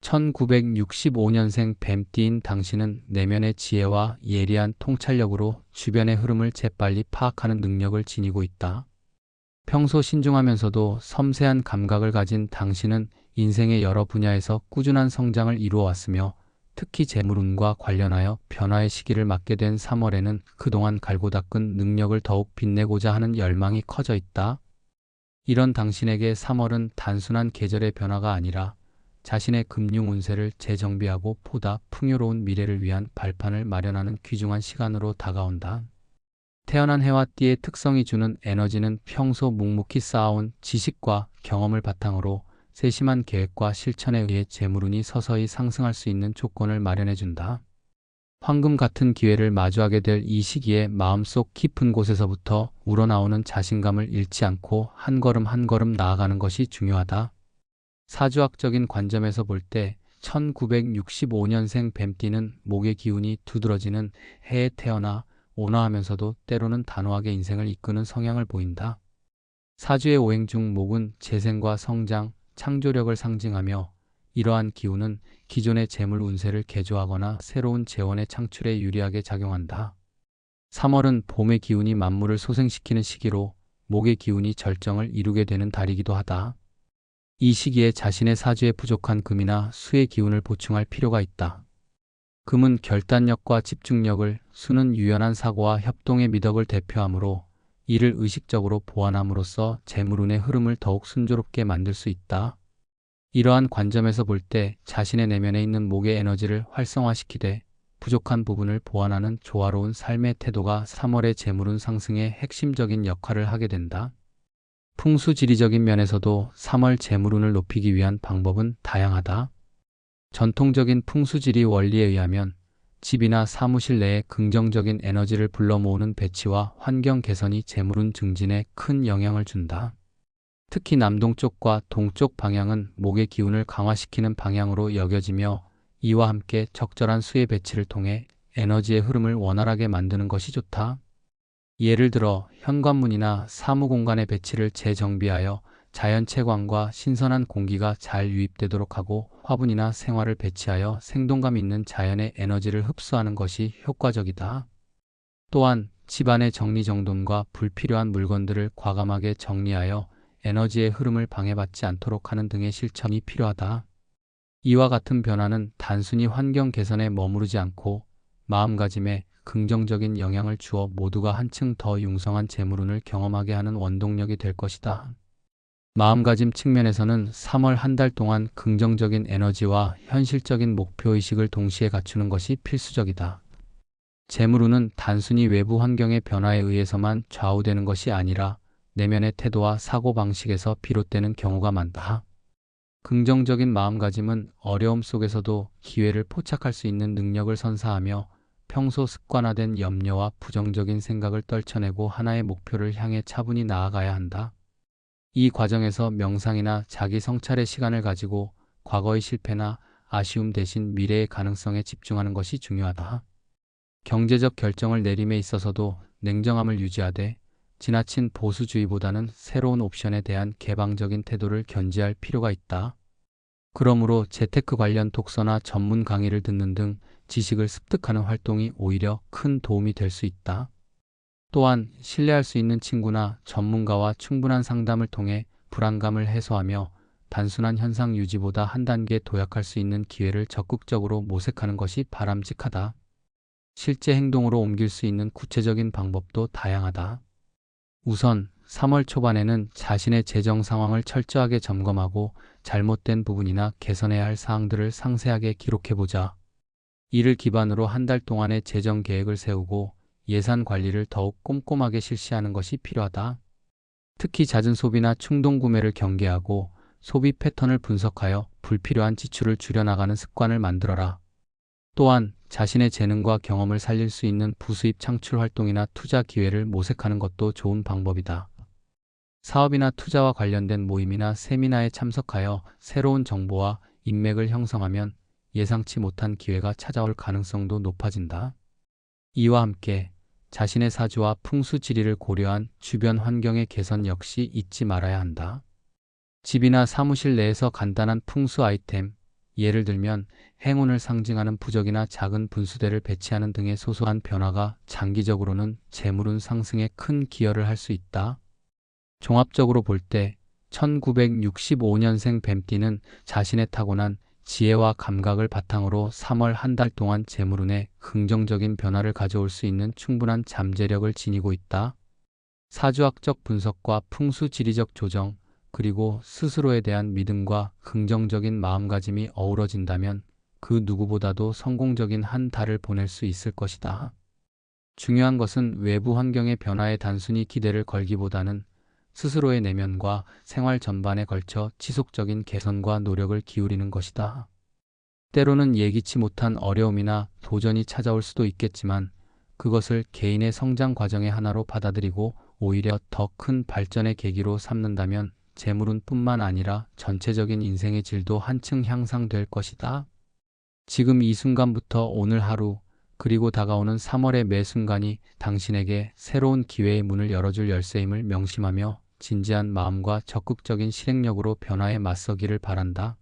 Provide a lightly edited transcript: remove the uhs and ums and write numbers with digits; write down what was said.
1965년생 뱀띠인 당신은 내면의 지혜와 예리한 통찰력으로 주변의 흐름을 재빨리 파악하는 능력을 지니고 있다. 평소 신중하면서도 섬세한 감각을 가진 당신은 인생의 여러 분야에서 꾸준한 성장을 이루어왔으며 특히 재물운과 관련하여 변화의 시기를 맞게 된 3월에는 그동안 갈고 닦은 능력을 더욱 빛내고자 하는 열망이 커져 있다. 이런 당신에게 3월은 단순한 계절의 변화가 아니라 자신의 금융 운세를 재정비하고 보다 풍요로운 미래를 위한 발판을 마련하는 귀중한 시간으로 다가온다. 태어난 해와 띠의 특성이 주는 에너지는 평소 묵묵히 쌓아온 지식과 경험을 바탕으로 세심한 계획과 실천에 의해 재물운이 서서히 상승할 수 있는 조건을 마련해준다. 황금 같은 기회를 마주하게 될 이 시기에 마음속 깊은 곳에서부터 우러나오는 자신감을 잃지 않고 한 걸음 한 걸음 나아가는 것이 중요하다. 사주학적인 관점에서 볼 때 1965년생 뱀띠는 목의 기운이 두드러지는 해에 태어나 온화하면서도 때로는 단호하게 인생을 이끄는 성향을 보인다. 사주의 오행 중 목은 재생과 성장, 창조력을 상징하며 이러한 기운은 기존의 재물 운세를 개조하거나 새로운 재원의 창출에 유리하게 작용한다. 3월은 봄의 기운이 만물을 소생시키는 시기로 목의 기운이 절정을 이루게 되는 달이기도 하다. 이 시기에 자신의 사주에 부족한 금이나 수의 기운을 보충할 필요가 있다. 금은 결단력과 집중력을, 수는 유연한 사고와 협동의 미덕을 대표하므로 이를 의식적으로 보완함으로써 재물운의 흐름을 더욱 순조롭게 만들 수 있다. 이러한 관점에서 볼 때 자신의 내면에 있는 목의 에너지를 활성화시키되 부족한 부분을 보완하는 조화로운 삶의 태도가 3월의 재물운 상승에 핵심적인 역할을 하게 된다. 풍수지리적인 면에서도 3월 재물운을 높이기 위한 방법은 다양하다. 전통적인 풍수지리 원리에 의하면 집이나 사무실 내에 긍정적인 에너지를 불러 모으는 배치와 환경 개선이 재물운 증진에 큰 영향을 준다. 특히 남동쪽과 동쪽 방향은 목의 기운을 강화시키는 방향으로 여겨지며 이와 함께 적절한 수의 배치를 통해 에너지의 흐름을 원활하게 만드는 것이 좋다. 예를 들어 현관문이나 사무공간의 배치를 재정비하여 자연채광과 신선한 공기가 잘 유입되도록 하고 화분이나 생화를 배치하여 생동감 있는 자연의 에너지를 흡수하는 것이 효과적이다. 또한 집안의 정리정돈과 불필요한 물건들을 과감하게 정리하여 에너지의 흐름을 방해받지 않도록 하는 등의 실천이 필요하다. 이와 같은 변화는 단순히 환경 개선에 머무르지 않고 마음가짐에 긍정적인 영향을 주어 모두가 한층 더 융성한 재물운을 경험하게 하는 원동력이 될 것이다. 마음가짐 측면에서는 3월 한 달 동안 긍정적인 에너지와 현실적인 목표의식을 동시에 갖추는 것이 필수적이다. 재물운은 단순히 외부 환경의 변화에 의해서만 좌우되는 것이 아니라 내면의 태도와 사고방식에서 비롯되는 경우가 많다. 긍정적인 마음가짐은 어려움 속에서도 기회를 포착할 수 있는 능력을 선사하며 평소 습관화된 염려와 부정적인 생각을 떨쳐내고 하나의 목표를 향해 차분히 나아가야 한다. 이 과정에서 명상이나 자기 성찰의 시간을 가지고 과거의 실패나 아쉬움 대신 미래의 가능성에 집중하는 것이 중요하다. 경제적 결정을 내림에 있어서도 냉정함을 유지하되 지나친 보수주의보다는 새로운 옵션에 대한 개방적인 태도를 견지할 필요가 있다. 그러므로 재테크 관련 독서나 전문 강의를 듣는 등 지식을 습득하는 활동이 오히려 큰 도움이 될 수 있다. 또한 신뢰할 수 있는 친구나 전문가와 충분한 상담을 통해 불안감을 해소하며 단순한 현상 유지보다 한 단계 도약할 수 있는 기회를 적극적으로 모색하는 것이 바람직하다. 실제 행동으로 옮길 수 있는 구체적인 방법도 다양하다. 우선 3월 초반에는 자신의 재정 상황을 철저하게 점검하고 잘못된 부분이나 개선해야 할 사항들을 상세하게 기록해보자. 이를 기반으로 한 달 동안의 재정 계획을 세우고 예산 관리를 더욱 꼼꼼하게 실시하는 것이 필요하다. 특히 잦은 소비나 충동 구매를 경계하고 소비 패턴을 분석하여 불필요한 지출을 줄여나가는 습관을 만들어라. 또한 자신의 재능과 경험을 살릴 수 있는 부수입 창출 활동이나 투자 기회를 모색하는 것도 좋은 방법이다. 사업이나 투자와 관련된 모임이나 세미나에 참석하여 새로운 정보와 인맥을 형성하면 예상치 못한 기회가 찾아올 가능성도 높아진다. 이와 함께 자신의 사주와 풍수지리를 고려한 주변 환경의 개선 역시 잊지 말아야 한다. 집이나 사무실 내에서 간단한 풍수 아이템, 예를 들면 행운을 상징하는 부적이나 작은 분수대를 배치하는 등의 소소한 변화가 장기적으로는 재물운 상승에 큰 기여를 할 수 있다. 종합적으로 볼 때 1965년생 뱀띠는 자신의 타고난 지혜와 감각을 바탕으로 3월 한 달 동안 재물운에 긍정적인 변화를 가져올 수 있는 충분한 잠재력을 지니고 있다. 사주학적 분석과 풍수지리적 조정, 그리고 스스로에 대한 믿음과 긍정적인 마음가짐이 어우러진다면 그 누구보다도 성공적인 한 달을 보낼 수 있을 것이다. 중요한 것은 외부 환경의 변화에 단순히 기대를 걸기보다는 스스로의 내면과 생활 전반에 걸쳐 지속적인 개선과 노력을 기울이는 것이다. 때로는 예기치 못한 어려움이나 도전이 찾아올 수도 있겠지만 그것을 개인의 성장 과정의 하나로 받아들이고 오히려 더 큰 발전의 계기로 삼는다면 재물운뿐만 아니라 전체적인 인생의 질도 한층 향상될 것이다. 지금 이 순간부터 오늘 하루, 그리고 다가오는 3월의 매 순간이 당신에게 새로운 기회의 문을 열어줄 열쇠임을 명심하며 진지한 마음과 적극적인 실행력으로 변화에 맞서기를 바란다.